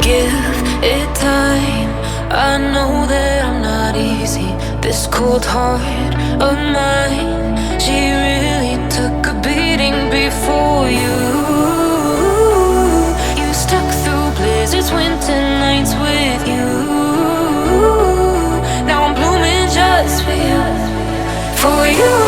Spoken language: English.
give it time. I know that I'm not easy. This cold heart of mine, she really took a beating before you. You stuck through blizzards, winter nights with you. Now I'm blooming just for you, for you.